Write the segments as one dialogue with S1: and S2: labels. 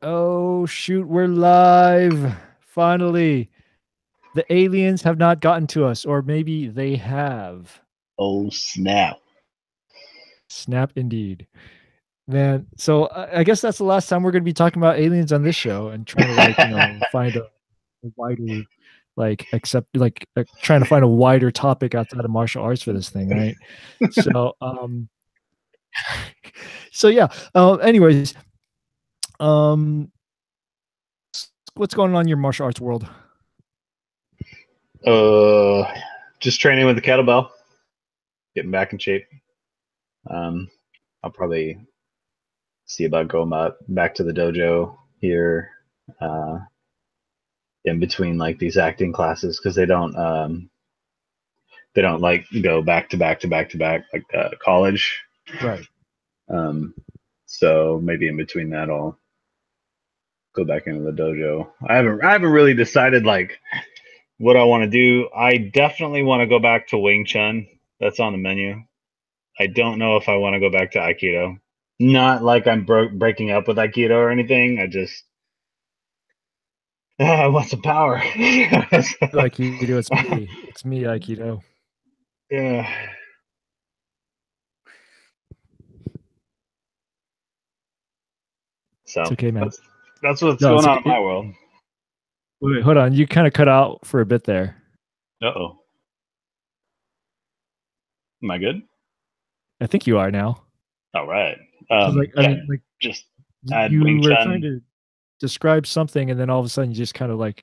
S1: Oh, shoot, we're live. Finally. The aliens have not gotten to us, or maybe they have.
S2: Oh snap!
S1: Snap indeed. Man, so I guess that's the last time we're going to be talking about aliens on this show and trying to find a wider trying to find a wider topic outside of martial arts for this thing, right? So so yeah. Anyways, um what's going on in your martial arts world?
S2: Uh, just training with the kettlebell, getting back in shape. I'll probably see about going back to the dojo here, uh, in between like these acting classes because they don't like go back to back to back to back like college.
S1: Right.
S2: Um, so maybe in between that I'll go back into the dojo. I haven't really decided like what I want to do. I definitely want to go back to Wing Chun. That's on the menu. I don't know if I want to go back to Aikido. Not like I'm breaking up with Aikido or anything. I just I want some power.
S1: Aikido, it's me. It's me, Aikido.
S2: Yeah.
S1: It's
S2: So
S1: okay, man.
S2: that's what's
S1: No,
S2: going
S1: it's
S2: on in
S1: okay.
S2: my world.
S1: Wait, hold on. You kind of cut out for a bit there.
S2: Uh-oh. Am I good?
S1: I think you are now.
S2: All right.
S1: Because,
S2: Yeah, just add
S1: you
S2: Wing
S1: were trying
S2: Chun.
S1: to describe something, and then all of a sudden, you just kind of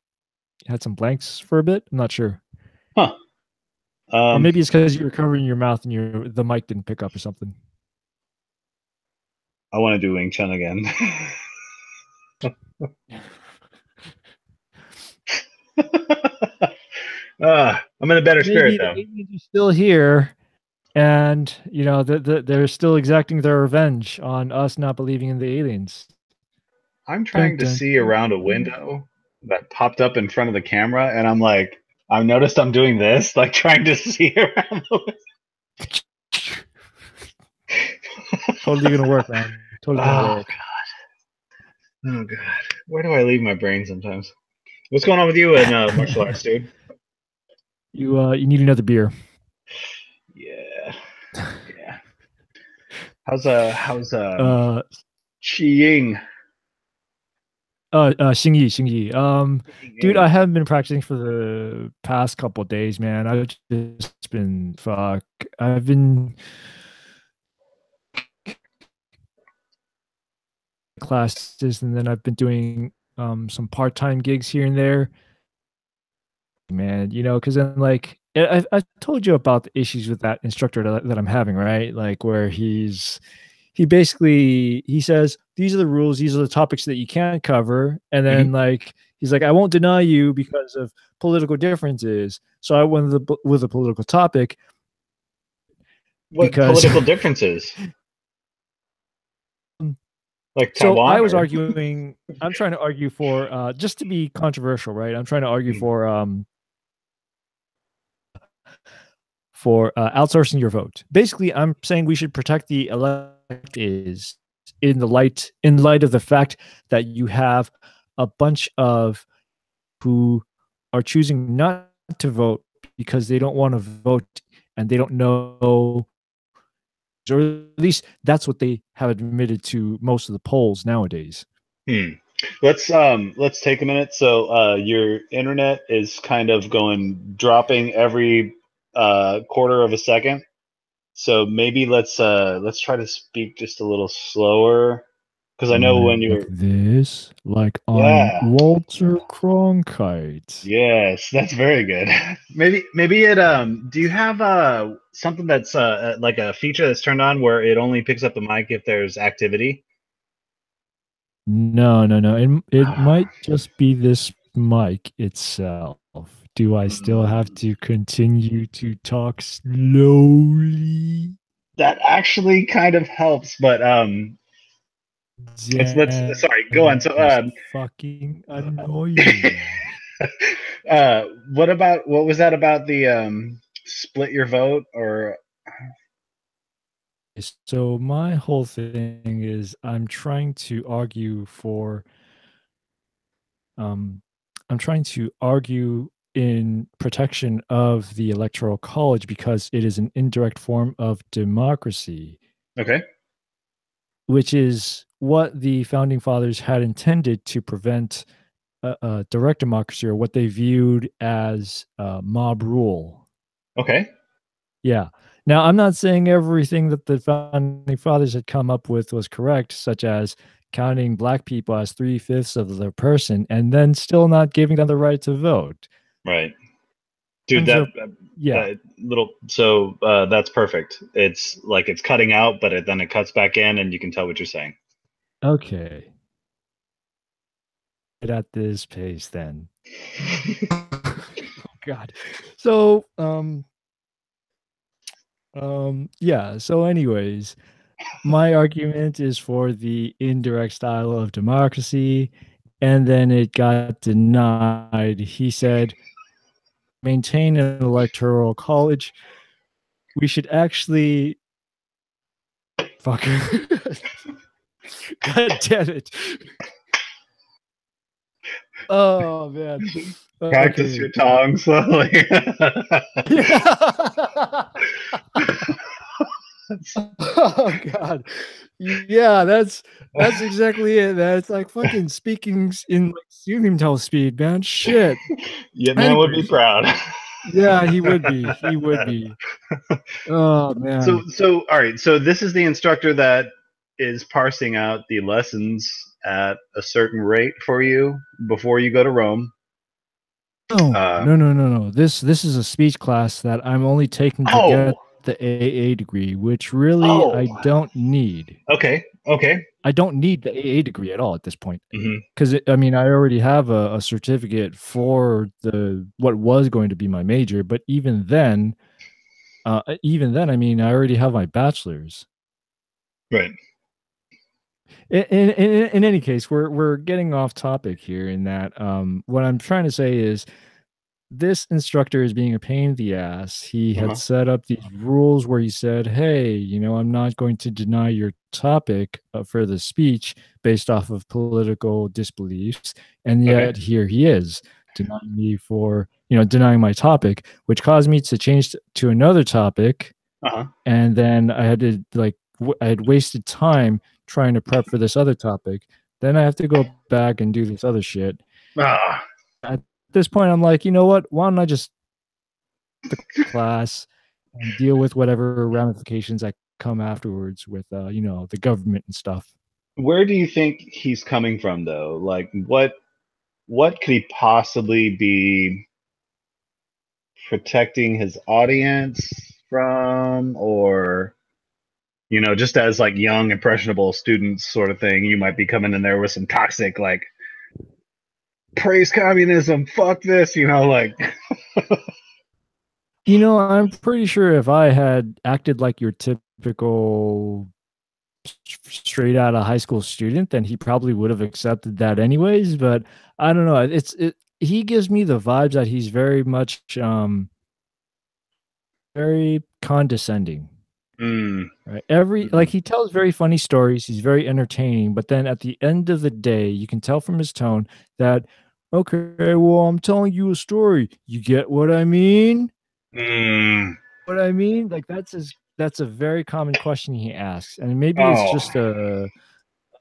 S1: had some blanks for a bit. I'm not sure,
S2: Huh.
S1: or
S2: Um,
S1: maybe it's because you were covering your mouth and the mic didn't pick up or something.
S2: I want to do Wing Chun again. I'm in a better spirit
S1: Maybe the
S2: though.
S1: aliens are still here, and they're still exacting their revenge on us not believing in the aliens.
S2: I'm
S1: Dun,
S2: trying to
S1: dun,
S2: see around a
S1: dun.
S2: window that popped up in front of the camera, and I'm like, I've noticed I'm doing this, like trying to see around the
S1: Totally gonna work, man. Totally gonna
S2: Oh
S1: work.
S2: god. Oh god. Where do I leave my brain sometimes? What's going on with you in martial arts, dude?
S1: You need another beer.
S2: Yeah. Yeah. How's
S1: Uh,
S2: Qiying?
S1: Xingyi. Dude, I haven't been practicing for the past couple of days, man. I've just been fuck. I've been classes, and then I've been doing some part-time gigs here and there. Man, because then I told you about the issues with that instructor that I'm having, right? Like where he basically he says these are the rules, these are the topics that you can't cover, and
S2: Hmm.
S1: then he's like, I won't deny you because of political differences. So I went with a political topic
S2: What
S1: because
S2: political differences? Like
S1: so I
S2: Taiwan
S1: was
S2: or?
S1: arguing. I'm trying to argue for just to be controversial, right? I'm trying to argue
S2: Mhm.
S1: for outsourcing your vote. Basically, I'm saying we should protect the elect is in light of the fact that you have a bunch of who are choosing not to vote because they don't want to vote and they don't know, or at least that's what they have admitted to most of the polls nowadays.
S2: Hmm. Let's take a minute. So your internet is kind of going dropping every quarter of a second. So maybe let's try to speak just a little slower because I know when
S1: Like
S2: you're
S1: this, like I'm
S2: yeah.
S1: Walter Cronkite.
S2: Yes, that's very good. Maybe it do you have something that's like a feature that's turned on where it only picks up the mic if there's activity?
S1: No, no, no. It might just be this mic itself. Do I still have
S2: Hmm.
S1: to continue to talk slowly?
S2: That actually kind of helps, but let's sorry, go on.
S1: Damn,
S2: So
S1: it's fucking annoying.
S2: what was that about the split your vote or
S1: So my whole thing is I'm trying to argue for I'm trying to argue in protection of the electoral college because it is an indirect form of democracy,
S2: Okay.
S1: which is what the founding fathers had intended to prevent direct democracy, or what they viewed as mob rule.
S2: Okay.
S1: Yeah. Now, I'm not saying everything that the founding fathers had come up with was correct, such as counting black people as 3/5 of the person and then still not giving them the right to vote.
S2: Right. Dude,
S1: Times
S2: that
S1: are, yeah.
S2: that little so that's perfect. It's like it's cutting out, but then it cuts back in, and you can tell what you're saying.
S1: Okay. At this pace, then. Oh God. So, yeah. So, anyways, my argument is for the indirect style of democracy, and then it got denied. He said, maintain an electoral college. We should actually fuck. God damn it. Oh man.
S2: Practice
S1: Okay.
S2: your tongue slowly.
S1: Yeah. Oh God. Yeah, that's exactly it. That's like fucking speaking in like Zoom speed, man. Shit.
S2: Yeah, man would be
S1: Anyways,
S2: proud.
S1: yeah, he would be. He would be. Oh
S2: So,
S1: man.
S2: all right. So this is the instructor that is parsing out the lessons at a certain rate for you before you go to Rome.
S1: No,
S2: Uh,
S1: no, no, no, no. This is a speech class that I'm only taking to
S2: oh,
S1: get the AA degree, which really
S2: oh,
S1: I don't need.
S2: okay, okay.
S1: I don't need the AA degree at all at this point.
S2: Hmm.
S1: Because I mean, I already have a certificate for the what was going to be my major, but even then, I mean, I already have my bachelor's.
S2: Right.
S1: In any case, we're getting off topic here. In that, what I'm trying to say is this instructor is being a pain in the ass. He had
S2: Uh-huh.
S1: set up these rules where he said, "Hey, I'm not going to deny your topic for the speech based off of political disbeliefs," and
S2: Okay.
S1: yet here he is denying me for denying my topic, which caused me to change to another topic,
S2: Uh-huh.
S1: and then I had to I had wasted time trying to prep for this other topic. Then I have to go back and do this other shit.
S2: Ah,
S1: At this point, I'm like, you know what? Why don't I just class and deal with whatever ramifications that come afterwards with the government and stuff.
S2: where do you think he's coming from, though? Like, what could he possibly be protecting his audience from, or just as like young impressionable students sort of thing, you might be coming in there with some toxic like praise communism, fuck this, like
S1: I'm pretty sure if I had acted like your typical straight out of high school student, then he probably would have accepted that anyways. But I don't know. He gives me the vibes that he's very much very condescending.
S2: mm,
S1: Right.
S2: mm,
S1: He tells very funny stories. He's very entertaining. But then at the end of the day, you can tell from his tone that, okay, well, I'm telling you a story. You get what I mean?
S2: mm,
S1: What I mean? Like that's a very common question he asks. And maybe it's
S2: oh
S1: just the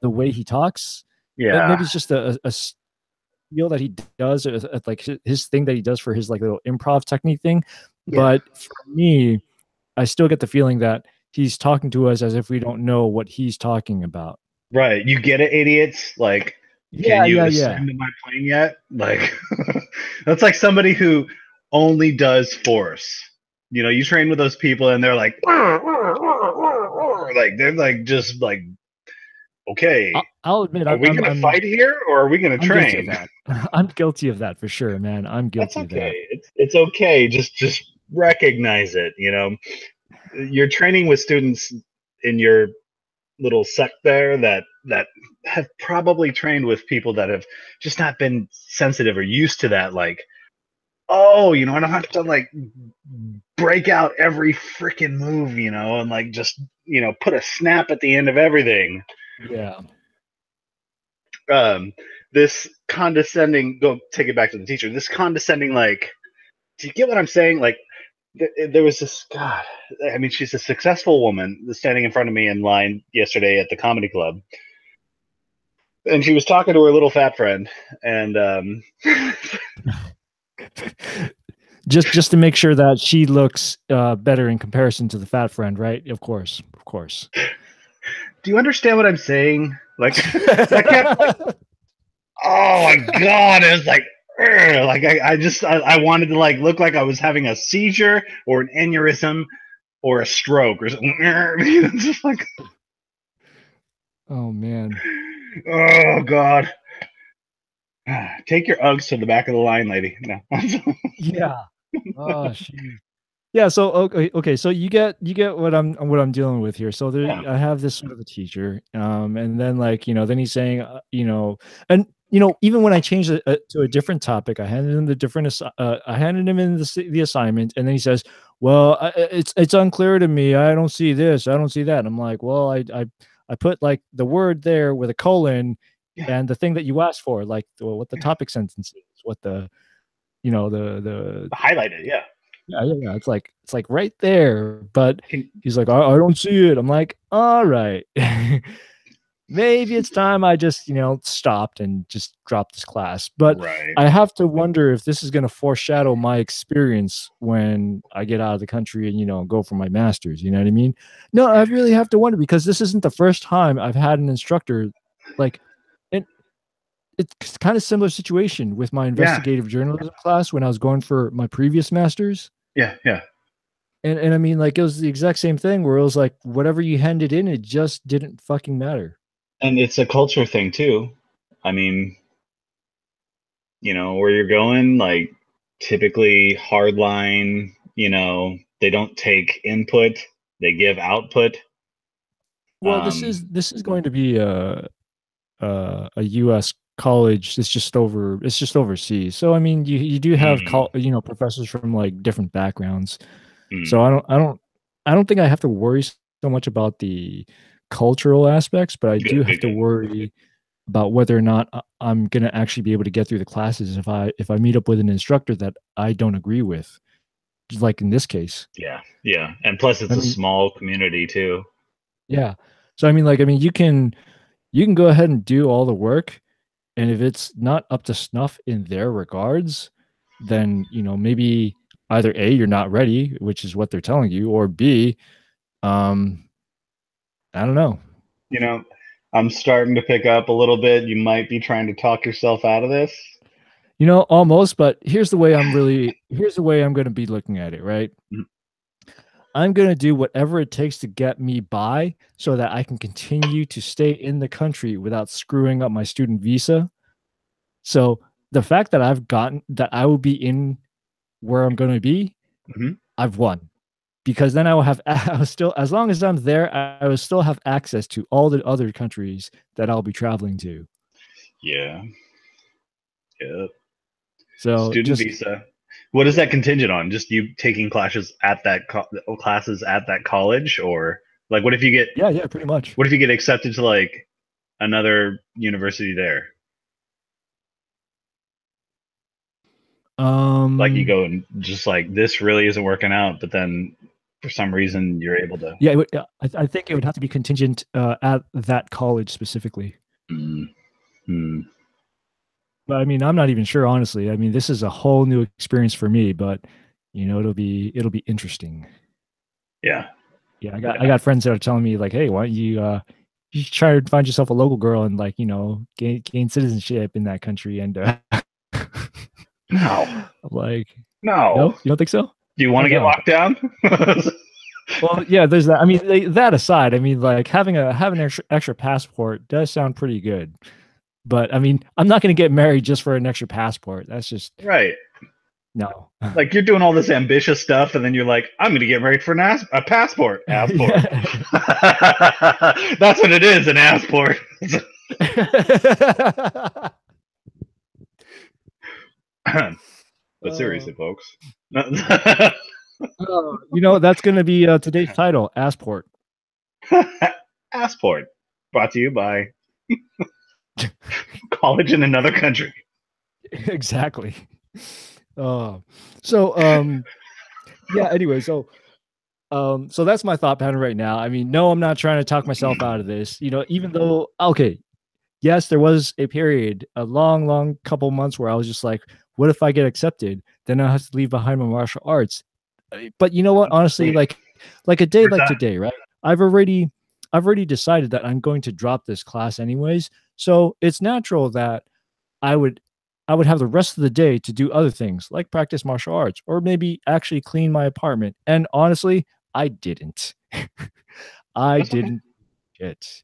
S1: way he talks.
S2: yeah,
S1: Maybe it's just a skill that he does, like his thing that he does for his like little improv technique thing.
S2: yeah,
S1: But for me, I still get the feeling that he's talking to us as if we don't know what he's talking about.
S2: right, you get it, idiots, like, can
S1: Yeah,
S2: you
S1: yeah, yeah.
S2: ascend to my plane yet, like that's like somebody who only does force. You train with those people and they're like like they're like just like, okay,
S1: I'll admit,
S2: are we gonna fight here or are we gonna
S1: I'm guilty of
S2: train?
S1: that. I'm guilty of that for sure, man. I'm
S2: That's
S1: guilty of
S2: okay.
S1: that.
S2: It's okay. Just recognize it. You're training with students in your little sect there that have probably trained with people that have just not been sensitive or used to that. Like, oh, I don't have to like break out every freaking move, and like just put a snap at the end of everything.
S1: Yeah.
S2: Um, this condescending. Go take it back to the teacher. This condescending, like, do you get what I'm saying? Like, there was this. God, I mean, she's a successful woman standing in front of me in line yesterday at the comedy club, and she was talking to her little fat friend, and
S1: just to make sure that she looks better in comparison to the fat friend, right? Of course, of course.
S2: do you understand what I'm saying? Like, I kept, oh my god, it was like, like I wanted to like look like I was having a seizure or an aneurysm or a stroke or something. It's just like,
S1: oh man,
S2: oh god. Take your Uggs to the back of the line, lady. No.
S1: yeah. Oh, shoot. Yeah, so okay, so you get what I'm dealing with here. So there,
S2: Yeah.
S1: I have this sort of a teacher, and then like then he's saying, and even when I changed it to a different topic, I handed him the I handed him in the assignment, and then he says, "Well, it's unclear to me. I don't see this. I don't see that." And I'm like, "Well, I put like the word there with a colon,
S2: Yeah.
S1: and the thing that you asked for, like what the topic sentence is, what the the
S2: highlighted, yeah."
S1: Yeah. It's like right there. But he's like, I don't see it. I'm like, all right. Maybe it's time I just, stopped and just dropped this class. But
S2: right.
S1: I have to wonder if this is going to foreshadow my experience when I get out of the country and, go for my master's. You know what I mean? No, I really have to wonder because this isn't the first time I've had an instructor like, and it's kind of similar situation with my investigative journalism class when I was going for my previous master's.
S2: Yeah.
S1: And I mean, like, it was the exact same thing where it was like, whatever you handed in, it just didn't fucking matter.
S2: And it's a culture thing too. I mean, where you're going, like, typically hardline, they don't take input, they give output.
S1: Well, this is going to be a U.S. college. It's just overseas. So I mean, you do have professors from like different backgrounds. So I don't think I have to worry so much about the cultural aspects, but I do have to worry about whether or not I'm going to actually be able to get through the classes if I meet up with an instructor that I don't agree with, like in this case.
S2: Yeah, and plus it's a small community too.
S1: Yeah, so I mean, you can go ahead and do all the work, and if it's not up to snuff in their regards, then maybe either A, you're not ready, which is what they're telling you, or B, I don't know.
S2: I'm starting to pick up a little bit. You might be trying to talk yourself out of this.
S1: Almost, but here's the way I'm going to be looking at it, right? I'm going to do whatever it takes to get me by so that I can continue to stay in the country without screwing up my student visa. So the fact that I will be in where I'm going to be, I've won. Because then I will still, as long as I'm there, I will still have access to all the other countries that I'll be traveling to.
S2: Yeah.
S1: So
S2: student visa. What is that contingent on? Just you taking classes at that college, or like what if you get?
S1: Yeah, pretty much.
S2: What if you get accepted to like another university there? Like you go and just like, this really isn't working out, but then for some reason you're able to.
S1: Yeah, I think it would have to be contingent at that college specifically. But I mean, I'm not even sure, honestly. I mean, this is a whole new experience for me, but it'll be interesting.
S2: Yeah.
S1: I got friends that are telling me like, hey, why don't you try to find yourself a local girl and like gain citizenship in that country and
S2: no,
S1: like
S2: no,
S1: you don't think so?
S2: Do you want to get locked down?
S1: Well, yeah, there's that. I mean, that aside, I mean, like having an extra passport does sound pretty good. But I mean, I'm not going to get married just for an extra passport. That's just
S2: right.
S1: No.
S2: Like you're doing all this ambitious stuff, and then you're like, I'm going to get married for a passport. Assport. That's what it is, an assport. But seriously, folks.
S1: That's going to be today's title, Assport.
S2: Assport. Brought to you by college in another country.
S1: Exactly. So yeah, anyway, so that's my thought pattern right now. I mean, no, I'm not trying to talk myself out of this. Even though, okay, yes, there was a period, a long, long couple months where I was just like, what if I get accepted? Then I'll have to leave behind my martial arts. But you know what? Honestly,
S2: Wait,
S1: like a day
S2: where's
S1: like
S2: that?
S1: today, right? I've already decided that I'm going to drop this class anyways. So it's natural that I would I would have the rest of the day to do other things like practice martial arts or maybe actually clean my apartment. And honestly, I didn't. I
S2: That's okay.
S1: didn't it.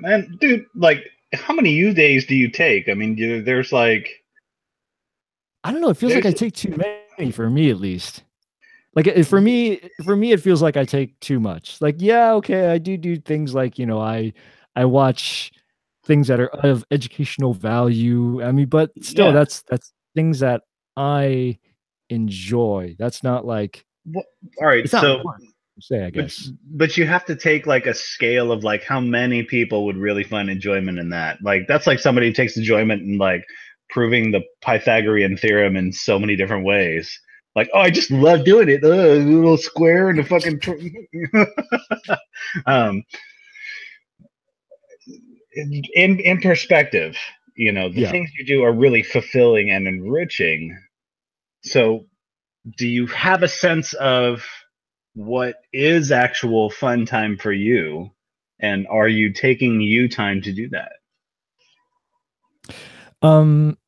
S2: Man, dude. Like, how many U days do you take? I mean, there's like
S1: I don't know. It feels like
S2: there's
S1: I take too many for me, at least. Like for me, it feels like I take too much. Like, yeah, okay, I do things like I watch things that are of educational value. I mean, but still,
S2: yeah.
S1: that's things that I enjoy. That's not like
S2: Well, all right,
S1: it's not
S2: so
S1: work, per se, I
S2: but
S1: guess.
S2: but you have to take like a scale of like how many people would really find enjoyment in that. Like that's like somebody who takes enjoyment in like proving the Pythagorean theorem in so many different ways. Like, oh, I just love doing it. A little square and the fucking. um, in perspective, the
S1: Yeah.
S2: things you do are really fulfilling and enriching. So, do you have a sense of what is actual fun time for you, and are you taking you time to do that?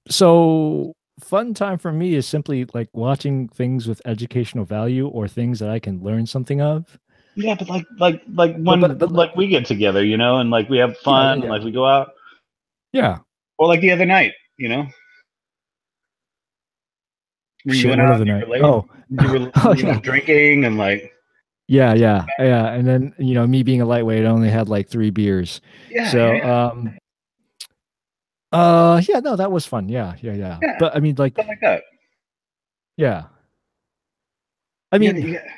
S1: So fun time for me is simply like watching things with educational value or things that I can learn something of.
S2: Yeah, but like
S1: But
S2: when like we get together, and like we have
S1: yeah, yeah,
S2: fun and
S1: yeah.
S2: like we go out,
S1: Yeah.
S2: or like the other night, when you
S1: Shit,
S2: went
S1: what
S2: out
S1: other
S2: and
S1: night?
S2: you were late,
S1: Oh.
S2: you were
S1: Oh yeah.
S2: drinking and like
S1: Yeah, yeah, yeah. And then, me being a lightweight, I only had like 3 beers.
S2: yeah, yeah,
S1: So,
S2: yeah,
S1: yeah, no, that was fun. Yeah, yeah, yeah.
S2: yeah,
S1: But I mean, like,
S2: stuff like that.
S1: yeah. I
S2: You gotta,
S1: mean,
S2: you gotta,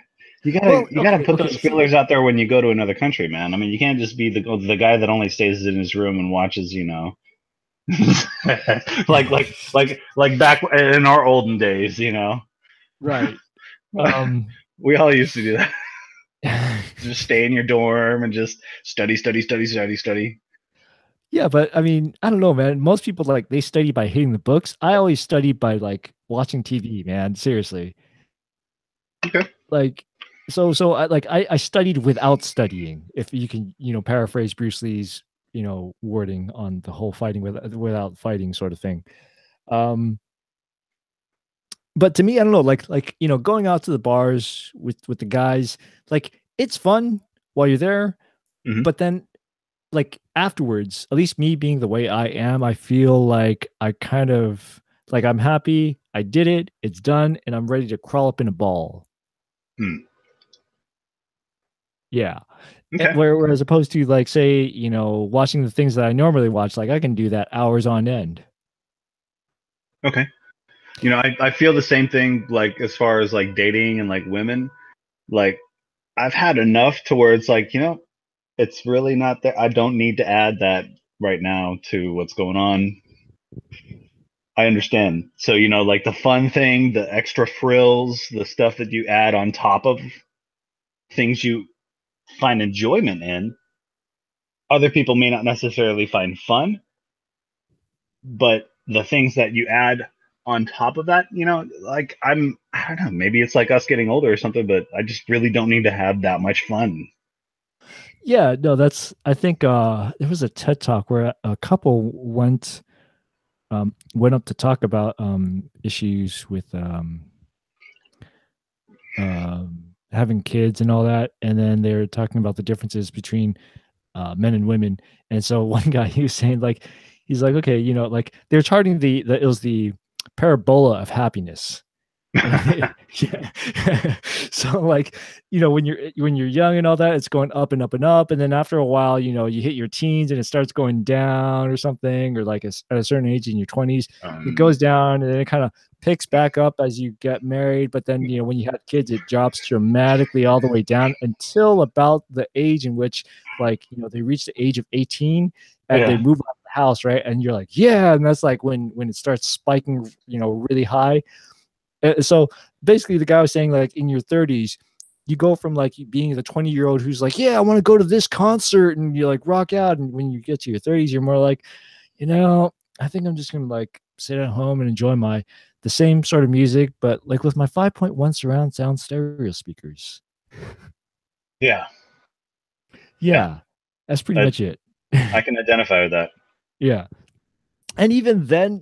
S2: you gotta,
S1: well,
S2: you gotta
S1: okay,
S2: put those
S1: okay. See,
S2: feelers out there when you go to another country, man. I mean, you can't just be the guy that only stays in his room and watches, like back in our olden days.
S1: right. Um,
S2: We all used to do that. Just stay in your dorm and just study, study, study, study, study.
S1: yeah, but I mean, I don't know, man. Most people like they study by hitting the books. I always study by like watching TV, man. Seriously.
S2: Okay.
S1: Like so I studied without studying, if you can, paraphrase Bruce Lee's, wording on the whole fighting without fighting sort of thing. Um but to me, I don't know, like going out to the bars with the guys, like it's fun while you're there,
S2: Hmm.
S1: but then like afterwards, at least me being the way I am, I feel like I kind of like I'm happy, I did it, it's done, and I'm ready to crawl up in a ball.
S2: Hmm.
S1: Yeah.
S2: Okay.
S1: Whereas opposed to like say, watching the things that I normally watch, like I can do that hours on end.
S2: Okay. I feel the same thing, like as far as like dating and like women. Like I've had enough to where it's like, it's really not there. I don't need to add that right now to what's going on. I understand. So, like the fun thing, the extra frills, the stuff that you add on top of things you find enjoyment in, other people may not necessarily find fun, but the things that you add on top of that, like I don't know, maybe it's like us getting older or something, but I just really don't need to have that much fun.
S1: Yeah, no, that's I think there was a TED talk where a couple went up to talk about issues with having kids and all that, and then they were talking about the differences between men and women. And so one guy, he was saying like, he's like, okay, like they're charting it was the parabola of happiness. Yeah. So like, when you're young and all that, it's going up and up and up, and then after a while, you hit your teens and it starts going down or something, or like at a certain age in your 20s, it
S2: Um,
S1: goes down and then it kind of picks back up as you get married. But then, when you have kids, it drops dramatically all the way down until about the age in which, like, they reach the age of 18 and they
S2: yeah.
S1: move up house, right? And you're like, yeah, and that's like when it starts spiking, really high. So basically, the guy was saying like in your 30s, you go from like being the 20-year-old who's like, yeah, I want to go to this concert, and you like rock out, and when you get to your 30s, you're more like, I think I'm just gonna like sit at home and enjoy the same sort of music, but like with my 5.1 surround sound stereo speakers.
S2: Yeah.
S1: Yeah, that's pretty
S2: I,
S1: much it.
S2: I can identify with that.
S1: Yeah. And even then,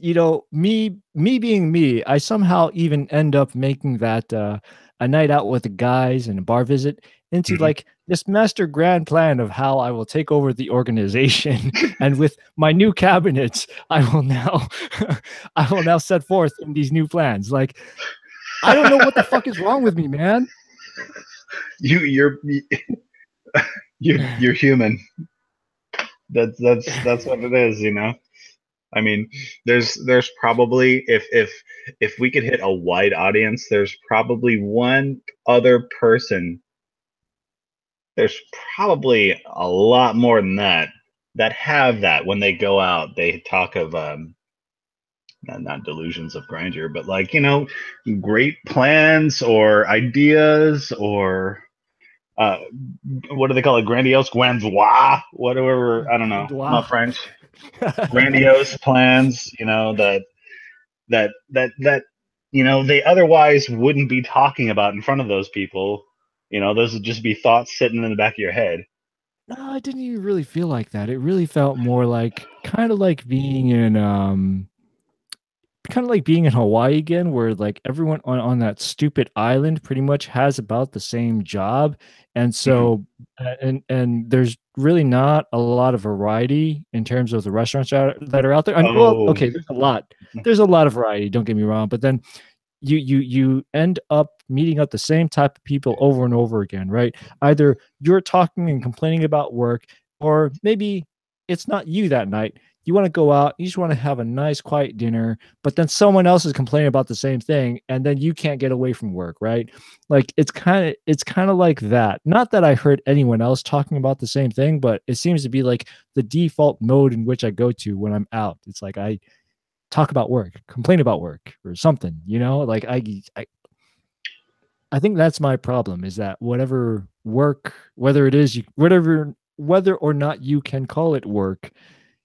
S1: me being me, I somehow even end up making that a night out with the guys and a bar visit into
S2: Mhm.
S1: like this master grand plan of how I will take over the organization. And with my new cabinets, I will now set forth in these new plans. Like, I don't know what the fuck is wrong with me, man.
S2: You're you're human. That's what it is, I mean, there's probably, if we could hit a wide audience, there's probably one other person. There's probably a lot more than that have that when they go out. They talk of not delusions of grandeur, but like, great plans or ideas or uh, what do they call it? Grandiose, grandiose, whatever. I don't know. I'm not French. Grandiose plans, that they otherwise wouldn't be talking about in front of those people. Those would just be thoughts sitting in the back of your head.
S1: No, I didn't even really feel like that. It really felt more like kind of like being in Hawaii again, where like everyone on that stupid island pretty much has about the same job. And
S2: Hmm.
S1: so and there's really not a lot of variety in terms of the restaurants that are out there. And well,
S2: Oh.
S1: okay, there's a lot of variety, don't get me wrong, but then you end up meeting up the same type of people over and over again, right? Either you're talking and complaining about work, or maybe it's not you that night. You want to go out, you just want to have a nice quiet dinner, but then someone else is complaining about the same thing, and then you can't get away from work, right? Like it's kind of like that. Not that I heard anyone else talking about the same thing, but it seems to be like the default mode in which I go to when I'm out. It's like I talk about work, complain about work or something, like I think that's my problem, is that whatever work, whether it is whether or not you can call it work,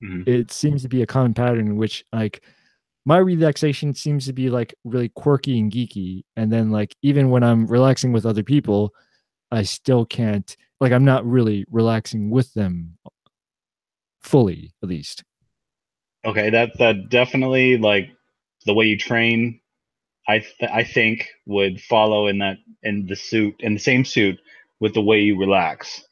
S2: Mhm.
S1: it seems to be a common pattern in which like my relaxation seems to be like really quirky and geeky. And then like even when I'm relaxing with other people, I still can't, like, I'm not really relaxing with them fully, at least.
S2: Okay, that definitely, like, the way you train, I think would follow in the same suit with the way you relax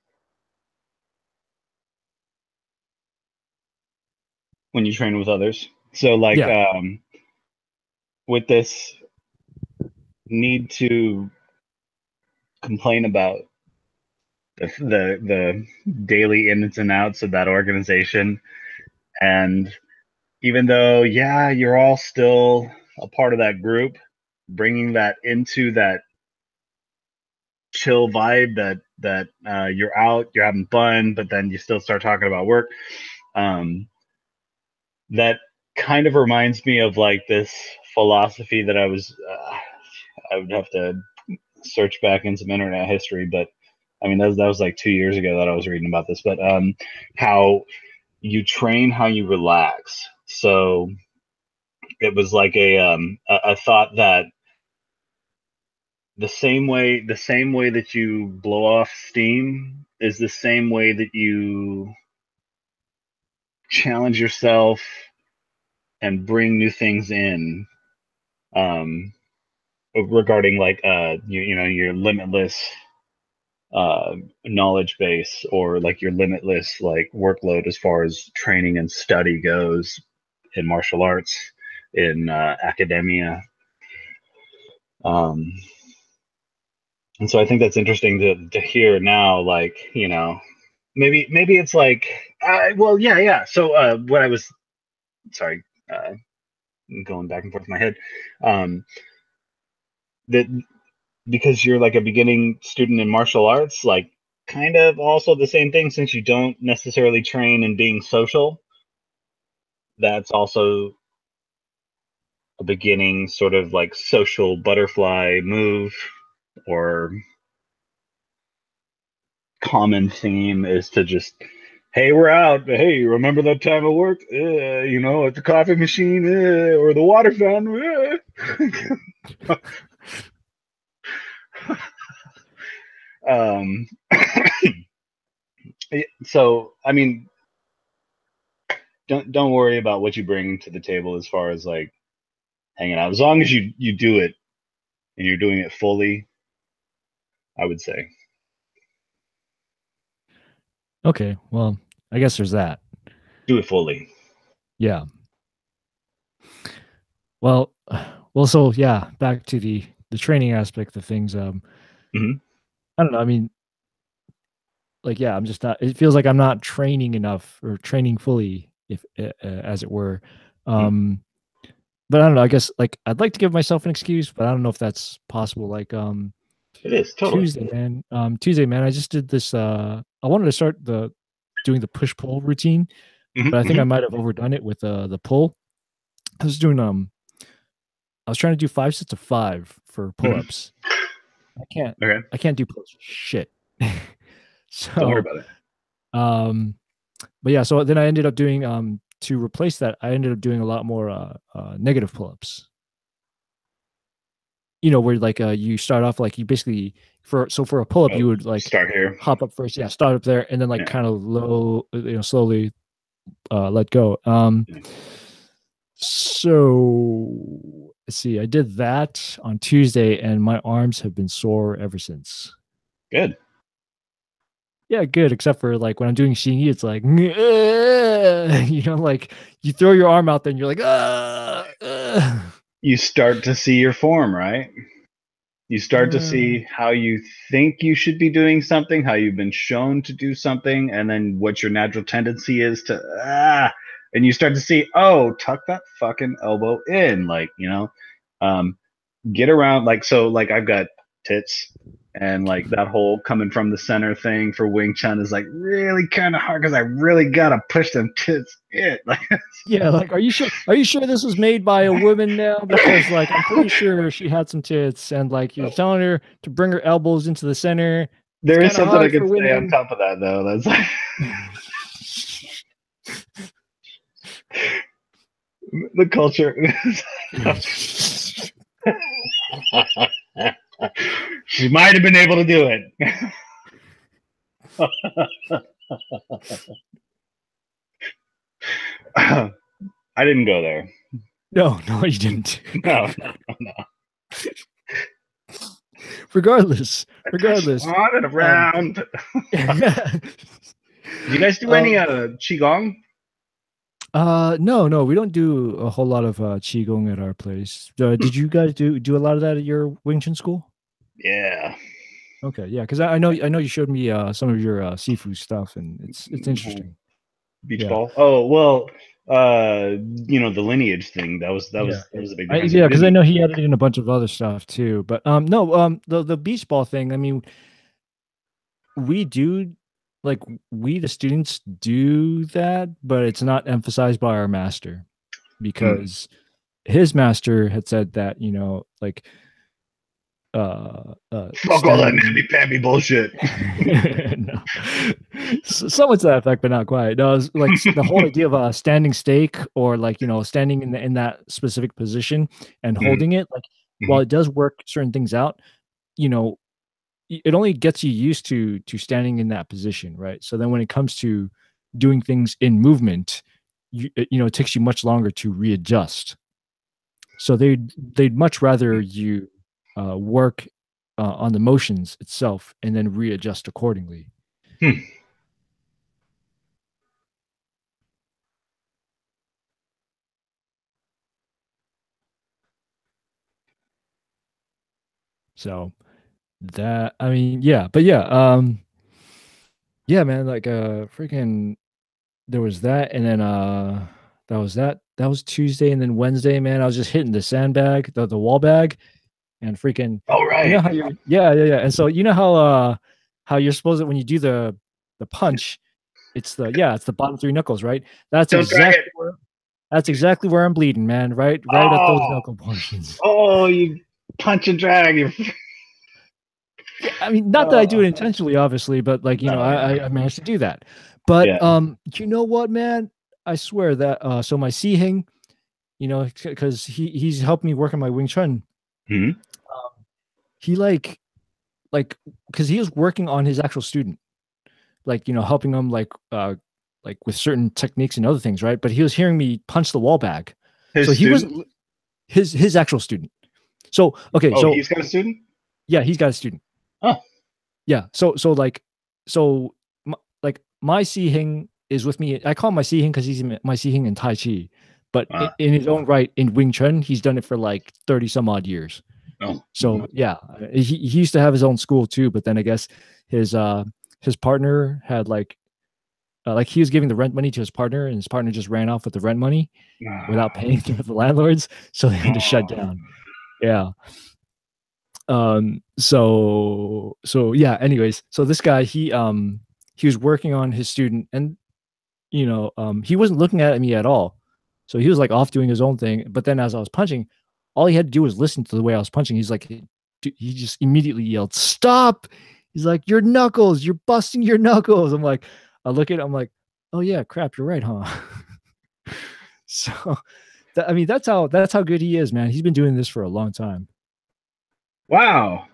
S2: when you train with others. So like,
S1: Yeah.
S2: with this need to complain about the daily ins and outs of that organization, and even though, yeah, you're all still a part of that group, bringing that into that chill vibe, that you're out, you're having fun, but then you still start talking about work. Um, that kind of reminds me of like this philosophy that I would have to search back in some internet history, but I mean that was like 2 years ago that I was reading about this. But how you train, how you relax. So it was like a thought that the same way that you blow off steam is the same way that you challenge yourself and bring new things in, um, regarding like your limitless knowledge base, or like your limitless like workload as far as training and study goes in martial arts, in academia. um, and so I think that's interesting to hear now, like, maybe it's like, well, yeah. So what I was, sorry, uh, going back and forth in my head, that because you're like a beginning student in martial arts, like kind of also the same thing, since you don't necessarily train in being social. that's also a beginning sort of like social butterfly move, or common theme is to just, hey, we're out. Hey, remember that time at work? At the coffee machine or the water fountain. um, so, I mean, don't worry about what you bring to the table as far as like hanging out. As long as you do it and you're doing it fully, I would say.
S1: Okay, well, I guess there's that.
S2: Do it fully.
S1: Yeah. Well, so yeah, back to the training aspect of things.
S2: Hmm.
S1: I don't know. I mean, like, yeah, I'm just not. It feels like I'm not training enough or training fully, if as it were.
S2: Hmm.
S1: Um, but I don't know. I guess like I'd like to give myself an excuse, but I don't know if that's possible. Like,
S2: It is totally.
S1: Tuesday, man. Tuesday, man. I just did this. I wanted to start doing the push pull routine,
S2: Hmm.
S1: but I think
S2: Hmm.
S1: I might have overdone it with the pull. I was doing I was trying to do 5 sets of 5 for
S2: Hmm.
S1: pull-ups. I can't
S2: Okay.
S1: I can't do pull-ups shit.
S2: Don't worry
S1: So,
S2: about it.
S1: um but yeah, so then I ended up doing to replace that, I ended up doing a lot more negative pull-ups. Where like you start off like you basically for a pull-up you
S2: Oh,
S1: would like
S2: start here.
S1: hop up first, yeah, start up there and then like
S2: Yeah.
S1: kind of low, slowly let go.
S2: Yeah.
S1: So let's see, I did that on Tuesday and my arms have been sore ever since.
S2: Good.
S1: Yeah, good. Except for like when I'm doing Xingyi, it's like, like you throw your arm out there and you're like,
S2: You start to see your form, right? You start to
S1: uh.
S2: see how you think you should be doing something, how you've been shown to do something, and then what your natural tendency is to and you start to see, oh, tuck that fucking elbow in, like, um, get around, like, so, like, I've got tits, and like that whole coming from the center thing for Wing Chun is like really kind of hard because I really gotta push them tits in. Like,
S1: Yeah, like, are you sure? Are you sure this was made by a woman now? Because like, I'm pretty sure she had some tits, and like, you're telling her to bring her elbows into the center. It's
S2: there is
S1: kind of
S2: something I
S1: hard
S2: could
S1: for
S2: say on
S1: women.
S2: top of that, though. That's like the culture. She might have been able to do it. I didn't go there.
S1: No, no, you didn't.
S2: No, no, no.
S1: Regardless,
S2: On and
S1: um,
S2: around. Do you guys do any
S1: um,
S2: qigong?
S1: no, no, we don't do a whole lot of qigong at our place.
S2: Hmm.
S1: Did you guys do a lot of that at your Wing Chun school?
S2: Yeah.
S1: Okay, yeah, because I know you showed me some of your seafood stuff, and it's
S2: Mhm.
S1: interesting.
S2: Beach
S1: Yeah,
S2: ball. Oh well, the lineage thing. That was
S1: yeah,
S2: that was a big difference.
S1: yeah,
S2: I
S1: because I
S2: didn't.
S1: know he added in a bunch of other stuff too. But no, the beach ball thing. I mean, we do like we the students do that, but it's not emphasized by our master
S2: Hmm.
S1: because his master had said that like
S2: Fuck all that
S1: standing.
S2: namby pamby bullshit.
S1: No, somewhat to that effect, but not quite. No, it's like the whole idea of a standing stake or like standing in that specific position and
S2: Hmm.
S1: holding it. Like
S2: Hmm.
S1: while it does work certain things out, you know, it only gets you used to standing in that position, right? So then when it comes to doing things in movement, it takes you much longer to readjust. So they'd much rather you work on the motions itself and then readjust accordingly.
S2: Hmm.
S1: So that I mean, yeah, but yeah, yeah, man, like freaking there was that, and then that was Tuesday, and then Wednesday, man, I was just hitting the sandbag, the wall bag, and freaking,
S2: All right.
S1: how you're, yeah, and so how you're supposed to when you do the punch, it's the bottom three knuckles, right? That's
S2: Don't drag it.
S1: exactly where. That's exactly where I'm bleeding, man. Right at those
S2: Oh,
S1: knuckle portions.
S2: oh, you punch and drag. You're,
S1: Yeah, I mean, not that I do it
S2: oh,
S1: intentionally, obviously, but like
S2: no, yeah,
S1: I managed to do that. But
S2: yeah.
S1: you know what, man? I swear that so my Sihing, because he's helped me work on my Wing Chun.
S2: Hmm.
S1: He like because he was working on his actual student, like helping him like with certain techniques and other things, right? But he was hearing me punch the wall back, so
S2: His
S1: he
S2: student?
S1: wasn't his actual student. So okay,
S2: Oh,
S1: so
S2: he's got a student?
S1: yeah, he's got a student.
S2: Oh,
S1: Yeah. So like my Sihing is with me. I call him my Sihing because he's my Sihing in Tai Chi, but
S2: uh,
S1: in his own right in Wing Chun, he's done it for like 30 some odd years.
S2: oh,
S1: So yeah, he used to have his own school too, but then I guess his uh his partner had like he was giving the rent money to his partner, and his partner just ran off with the rent money without paying to the landlords, so they had to shut
S2: oh,
S1: down. Yeah. So yeah, anyways, so this guy he was working on his student, and he wasn't looking at me at all, so he was like off doing his own thing. But then as I was punching, all he had to do was listen to the way I was punching. He just immediately yelled, "Stop!" He's like, "Your knuckles, you're busting your knuckles." I look at it, I'm like, "Oh yeah, crap, you're right, huh?" So I mean, that's how good he is, man. He's been doing this for a long time.
S2: wow.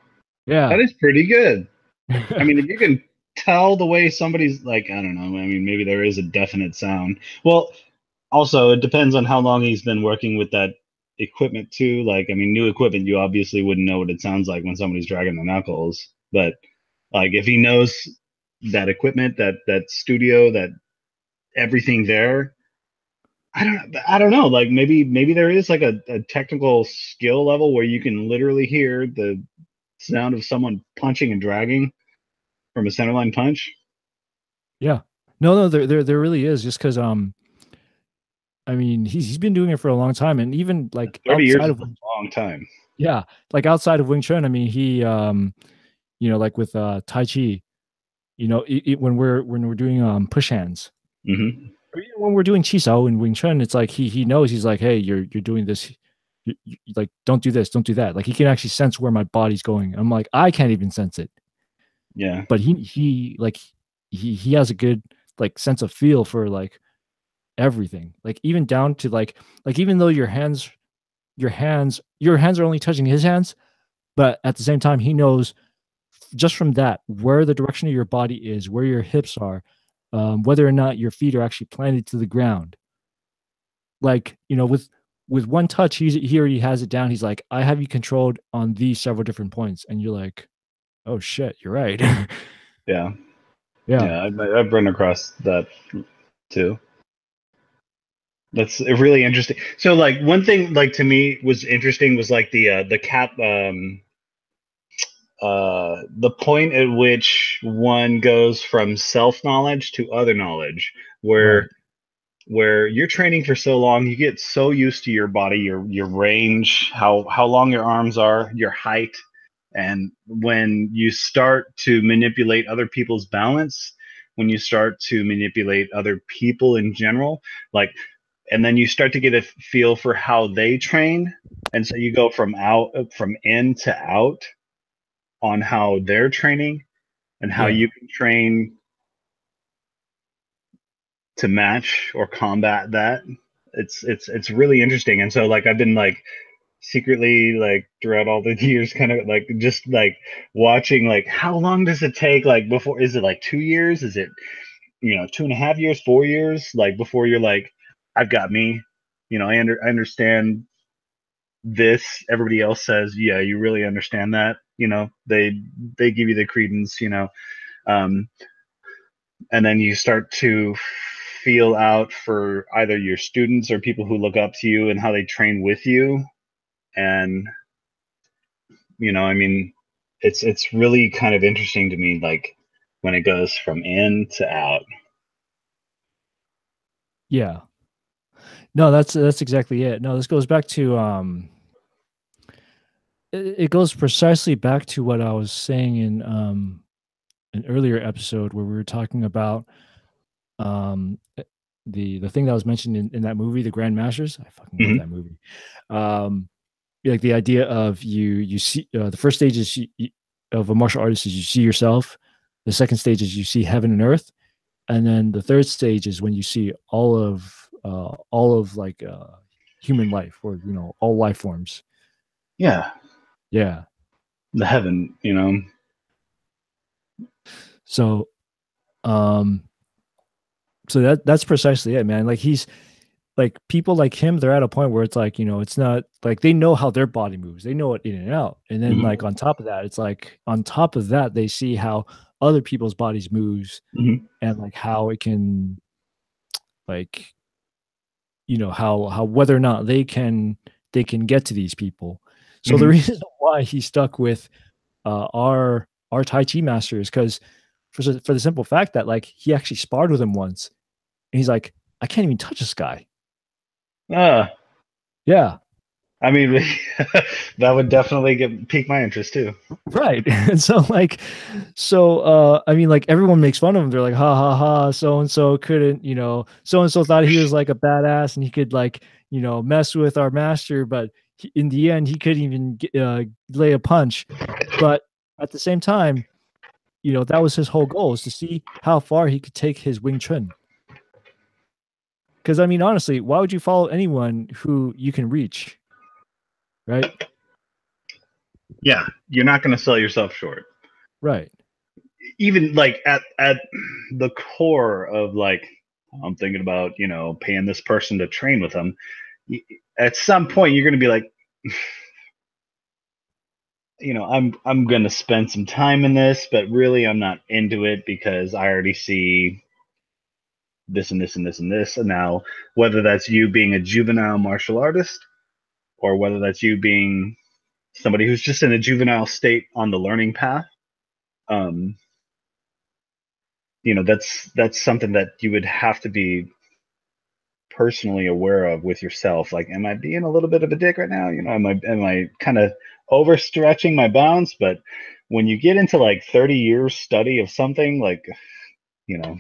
S2: That
S1: Yeah.
S2: is pretty good. I mean, if you can tell the way somebody's like, I don't know. I mean, maybe there is a definite sound. Well, also, it depends on how long he's been working with that equipment too. Like, I mean, new equipment, you obviously wouldn't know what it sounds like when somebody's dragging the knuckles. But like, if he knows that equipment, that studio, that everything there, I don't know. Like, maybe there is like a technical skill level where you can literally hear the sound of someone punching and dragging from a centerline punch.
S1: Yeah. No, there really is, just because I mean he's been doing it for a long time, and even like
S2: 30 years
S1: outside
S2: is
S1: of
S2: a long time.
S1: yeah, like outside of Wing Chun, I mean he like with Tai Chi, when we're doing push hands,
S2: Hmm.
S1: or even when we're doing Chi Sao in Wing Chun, it's like he knows, he's like, hey, you're doing this, like don't do this, don't do that. Like he can actually sense where my body's going. I'm like, I can't even sense it,
S2: Yeah.
S1: but he like he has a good like sense of feel for like everything, like even down to like even though your hands are only touching his hands, but at the same time he knows just from that where the direction of your body is, where your hips are, whether or not your feet are actually planted to the ground. Like with one touch, he already has it down. He's like, I have you controlled on these several different points, and you're like, oh shit, you're right.
S2: Yeah.
S1: Yeah.
S2: Yeah. I've run across that too. That's really interesting. So, like, one thing, like, to me was interesting was like the cap, the point at which one goes from self knowledge to other knowledge, where
S1: Right.
S2: you're training for so long, you get so used to your body, your range, how long your arms are, your height, and when you start to manipulate other people's balance, when you start to manipulate other people in general, like, and then you start to get a feel for how they train, and so you go from in to out on how they're training and how
S1: Yeah.
S2: you can train to match or combat that. It's really interesting. And so, like, I've been like secretly, like, throughout all the years, kind of like just like watching, like, how long does it take, like, before, is it like 2 years, is it 2.5 years, 4 years, like, before you're like, I've got me, I understand this. Everybody else says, yeah, you really understand that, they give you the credence, um and then you start to feel out for either your students or people who look up to you and how they train with you. And I mean, it's really kind of interesting to me, like, when it goes from in to out.
S1: Yeah. No, that's exactly it. No, this goes back to it goes precisely back to what I was saying in an earlier episode where we were talking about um the thing that was mentioned in that movie, The Grand Masters. I fucking love
S2: Hmm.
S1: that movie. Um, like the idea of you see the first stage is of a martial artist is you see yourself. The second stage is you see heaven and earth, and then the third stage is when you see all of like human life, or all life forms.
S2: Yeah,
S1: Yeah.
S2: the heaven,
S1: So um so that's precisely it, man. Like he's like people like him, they're at a point where it's like, it's not like they know how their body moves. They know it in and out. And then
S2: Hmm.
S1: like on top of that, it's like on top of that, they see how other people's bodies moves,
S2: Hmm.
S1: and like how it can like how whether or not they can get to these people. So the
S2: Hmm.
S1: reason why he stuck with our Tai Chi master is because for the simple fact that like he actually sparred with him once, and he's like, I can't even touch this guy.
S2: uh,
S1: Yeah.
S2: I mean, that would definitely pique my interest too.
S1: Right. And so like I mean like everyone makes fun of him. They're like, ha ha ha, so and so couldn't, so and so thought he was like a badass and he could like, mess with our master, but in the end he couldn't even lay a punch. But at the same time, that was his whole goal, is to see how far he could take his Wing Chun. Because I mean, honestly, why would you follow anyone who you can reach? Right?
S2: Yeah, you're not going to sell yourself short.
S1: Right.
S2: Even like at the core of like, I'm thinking about paying this person to train with them. At some point, you're going to be like, I'm going to spend some time in this, but really, I'm not into it because I already see this and this and this and this. And now, whether that's you being a juvenile martial artist or whether that's you being somebody who's just in a juvenile state on the learning path, um, that's something that you would have to be personally aware of with yourself. Like, am I being a little bit of a dick right now? Am I kind of overstretching my bounds? But when you get into like 30 years study of something, like, you know,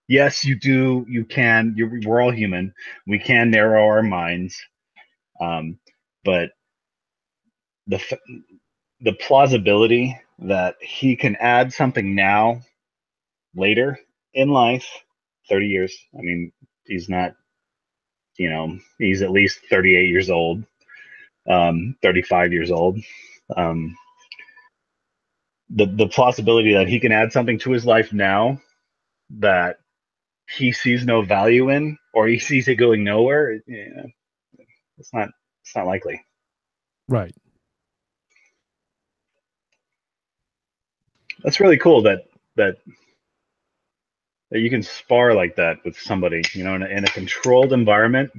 S2: yes, you can. We're all human. We can narrow our minds, but the the plausibility that he can add something now, later in life, 30 years. I mean, he's not. He's at least 38 years old, 35 years old. Um, the plausibility that he can add something to his life now that he sees no value in, or he sees it going nowhere, it's not it's not likely.
S1: Right.
S2: That's really cool that that you can spar like that with somebody, in a controlled environment.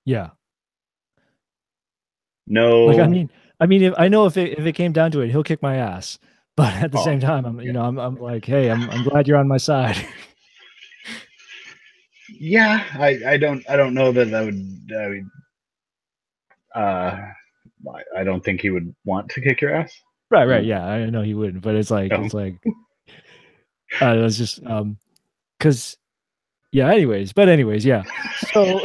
S1: Yeah. Like
S2: No,
S1: I mean, if I know if it came down to it, he'll kick my ass. But at the
S2: oh
S1: same time, I'm
S2: yeah,
S1: I'm like, hey, I'm glad you're on my side.
S2: yeah. I don't know that I would uh I don't think he would want to kick your ass.
S1: Right, right,
S2: Uh,
S1: yeah, I know he wouldn't, but
S2: no.
S1: it's like it's just because yeah. Anyways, yeah. So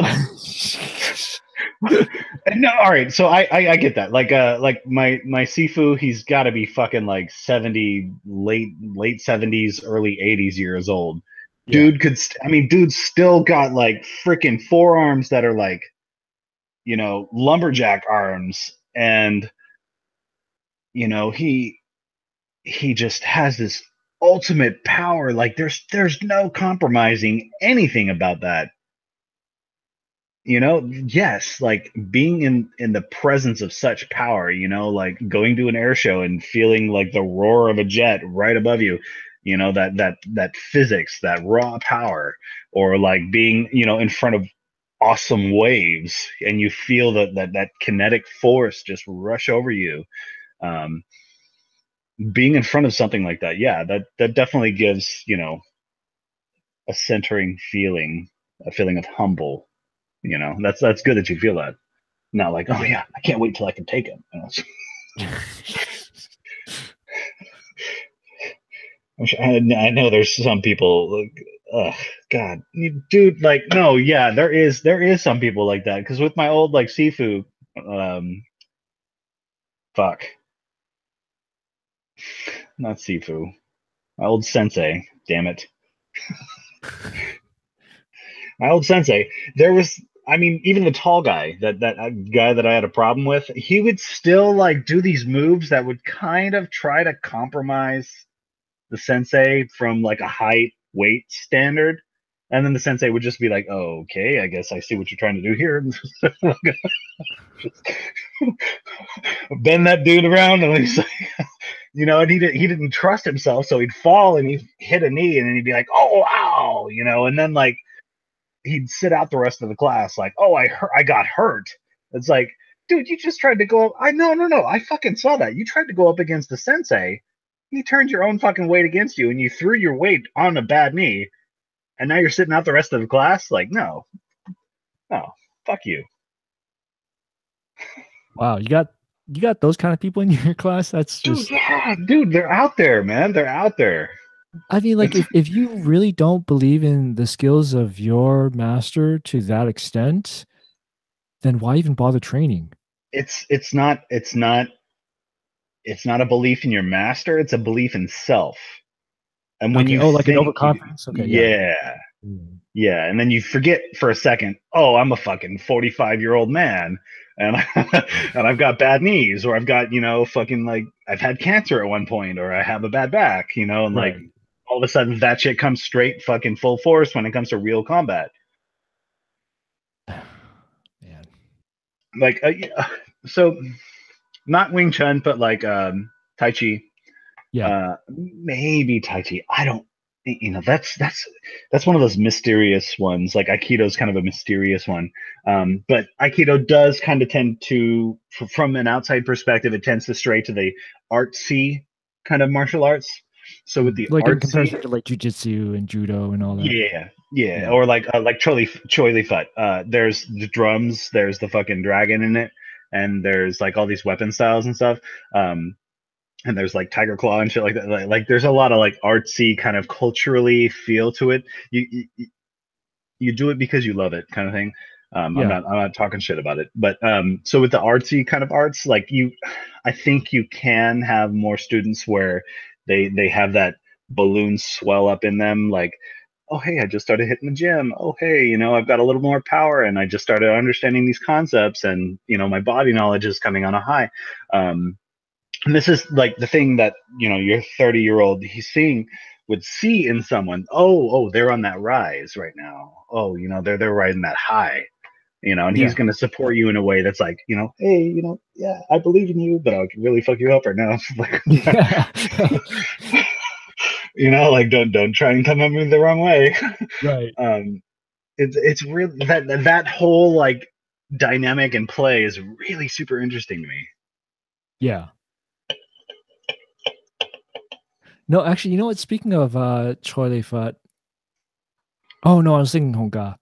S2: No, all right. So I get that. Like my Sifu, he's got to be fucking like 70, late 70s, early 80s years old.
S1: yeah,
S2: Dude I mean, dude's still got like freaking forearms that are like, lumberjack arms, and he just has this ultimate power. Like there's no compromising anything about that. Yes, like being in the presence of such power, like going to an air show and feeling like the roar of a jet right above you, that physics, that raw power, or like being, in front of awesome waves and you feel that kinetic force just rush over you. um Being in front of something like that, yeah, that definitely gives, a centering feeling, a feeling of humble. That's good that you feel that. Not like, oh
S1: yeah.
S2: yeah, I can't wait till I can take him. I know there's some people. ugh, God, dude, like, no, yeah, there is some people like that. Because with my old like Sifu, um, fuck, not Sifu, my old sensei, damn it, my old sensei. There was, I mean, even the tall guy, that guy that I had a problem with, he would still like do these moves that would kind of try to compromise the sensei from like a height weight standard. And then the sensei would just be like, "Oh, okay, I guess I see what you're trying to do here." Bend that dude around, and he's like, and he didn't trust himself, so he'd fall and he'd hit a knee, and then he'd be like, "Oh, ow," and then like he'd sit out the rest of the class, like, "Oh, I got hurt." It's like, dude, you just tried to go up. No, I fucking saw that. You tried to go up against the sensei. He turned your own fucking weight against you, and you threw your weight on a bad knee, and now you're sitting out the rest of the class. Like, no, fuck you.
S1: Wow, you got those kind of people in your class? That's
S2: Dude,
S1: just
S2: yeah, dude, they're out there, man. They're out there.
S1: I mean, like
S2: It's
S1: if you really don't believe in the skills of your master to that extent, then why even bother training?
S2: it's not a belief in your master, it's a belief in self. And when
S1: Okay.
S2: you
S1: Oh, like an
S2: think
S1: overconfidence. Okay, yeah.
S2: yeah,
S1: Mm.
S2: yeah, and then you forget for a second, oh, I'm a fucking 45-year-old man, and and I've got bad knees, or I've got, fucking like I've had cancer at one point, or I have a bad back, and like
S1: Right.
S2: all of a sudden that shit comes straight fucking full force when it comes to real combat.
S1: Man.
S2: Like so not Wing Chun, but like Tai Chi,
S1: Yeah.
S2: maybe Tai Chi. I don't, that's one of those mysterious ones. Like Aikido's kind of a mysterious one, but Aikido does kind of tend to, from an outside perspective, it tends to stray to the artsy kind of martial arts. So with the
S1: Like in
S2: artsy,
S1: comparison to like jujitsu and judo and all that.
S2: yeah, yeah,
S1: Yeah.
S2: or like Choi Li Fut. There's the drums, there's the fucking dragon in it, and there's like all these weapon styles and stuff. Um, and there's like Tiger Claw and shit like that. Like there's a lot of like artsy kind of culturally feel to it. You do it because you love it, kind of thing.
S1: Yeah.
S2: I'm not talking shit about it, but so with the artsy kind of arts, like I think you can have more students where they have that balloon swell up in them, like, oh hey, I just started hitting the gym. Oh hey, I've got a little more power, and I just started understanding these concepts, and my body knowledge is coming on a high. And this is like the thing that your 30-year-old he's seeing would see in someone. Oh, they're on that rise right now. Oh, they're riding that high. And he's
S1: Yeah.
S2: going to support you in a way that's like, hey, yeah, I believe in you, but I'll really fuck you up right now. Like,
S1: Yeah.
S2: like don't try and come at me the wrong way.
S1: Right.
S2: um, it's really that whole like dynamic and play is really super interesting to me.
S1: Yeah. No, actually, you know what? Speaking of Choi Li Fat, oh no, I was thinking Hongga.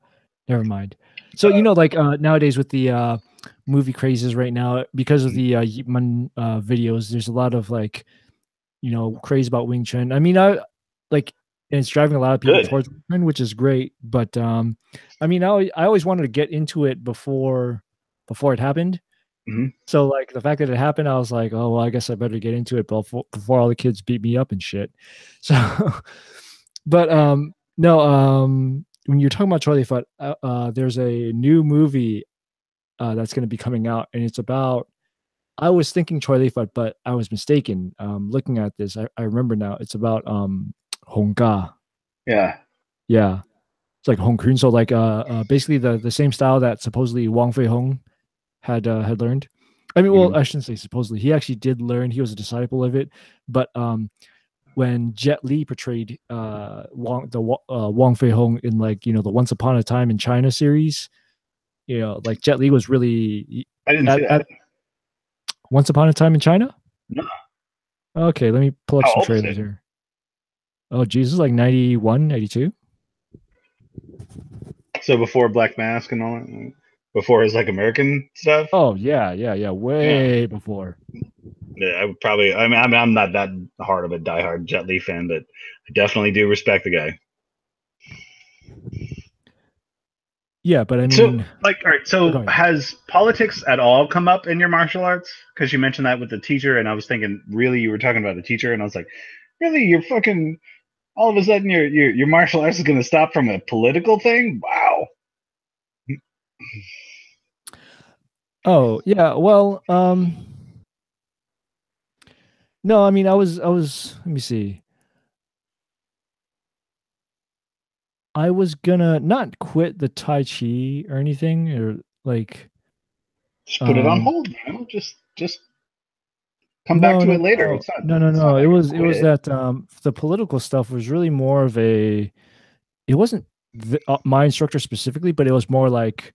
S1: Never mind. So like nowadays with the movie crazes right now, because of the Yip Man videos, there's a lot of like craze about Wing Chun. I mean, I like, and it's driving a lot of people
S2: Good.
S1: towards Wing Chun, which is great. But I mean, I always wanted to get into it before it happened.
S2: Mhm.
S1: So like the fact that it happened, I was like, oh well, I guess I better get into it before all the kids beat me up and shit. So, but no, when you're talking about Charlie Foot, there's a new movie that's going to be coming out, and it's about. I was thinking Charlie Foot, but I was mistaken. Looking at this, I remember now. It's about Hong Ga.
S2: Yeah.
S1: Yeah, it's like Hong Kun. So like basically the same style that supposedly Wang Fei Hong had learned. I mean, well,
S2: Mhm.
S1: I shouldn't say supposedly. He actually did learn. He was a disciple of it. But when Jet Li portrayed Wang Fei Hong in like the Once Upon a Time in China series, like Jet Li was really
S2: I didn't see
S1: at
S2: that.
S1: Once Upon a Time in China.
S2: No.
S1: Okay, let me pull up
S2: How
S1: some
S2: old is
S1: trailers
S2: it?
S1: here. Oh, Jesus, like 91, 92.
S2: So before Black Mask and all that, before his like American stuff.
S1: Oh yeah,
S2: Yeah.
S1: way before.
S2: Yeah, I would probably. I mean, I'm not that hard of a diehard Jet Li fan, but I definitely do respect the guy.
S1: Yeah, but I
S2: So,
S1: mean,
S2: like, all right.
S1: oh,
S2: So,
S1: go ahead.
S2: has politics at all come up in your martial arts? Because you mentioned that with the teacher, and I was thinking, really, you were talking about the teacher, and I was like, really, you're fucking. All of a sudden, your martial arts is going to stop from a political thing? Wow.
S1: Oh, yeah. Well, no, I mean, I was. Let me see. I was gonna not quit the Tai Chi or anything, or like,
S2: Just put it on
S1: um,
S2: hold. Just come back
S1: no,
S2: to
S1: no,
S2: it later.
S1: no, no, no,
S2: It's not
S1: no. It
S2: like
S1: was
S2: quit.
S1: that the political stuff was really more of a. It wasn't my instructor specifically, but it was more like,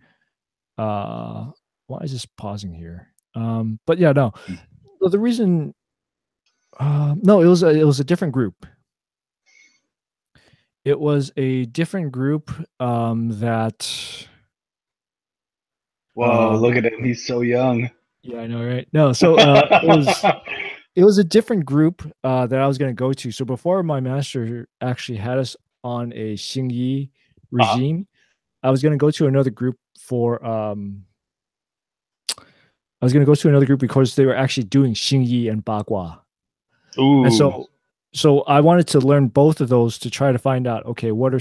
S1: uh, why is this pausing here? But yeah, no. Well, the reason, no, it was a different group. It was a different group that
S2: Whoa,
S1: um
S2: look at him. He's so young.
S1: yeah, I know, right? No, so it was a different group that I was going to go to. So before my master actually had us on a Xingyi
S2: uh,
S1: regime, I was going to go to another group for I was going to go to another group because they were actually doing Xingyi and Bagua. And
S2: ooh.
S1: so I wanted to learn both of those to try to find out, okay, what